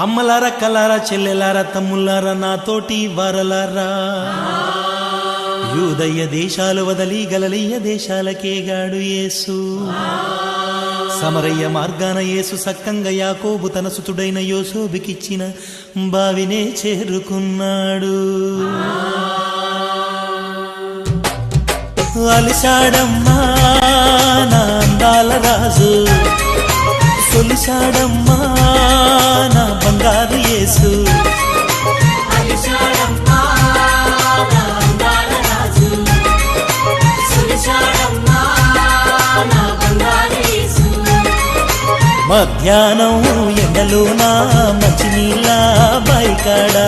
అమ్మలారా కలారా చెల్లెలారా తమ్ముళ్ళారా నాతోటి వారలారా యూదయ్య దేశాలు వదలి గలలియ దేశాలకేగాడు యేసు సమరయ్య మార్గాన యేసు సక్కంగా యాకోబు తన సుతుడైన యోసేపుకిచ్చిన బావినే చేరుకున్నాడు. అలిశాడమ్మా నా అందాల రాజు, సొలిశాడమ్మా నా బంగారు యేసు. మధ్యాహ్నం ఎండలో నా మంచి నీళ్ళ బైకాడా,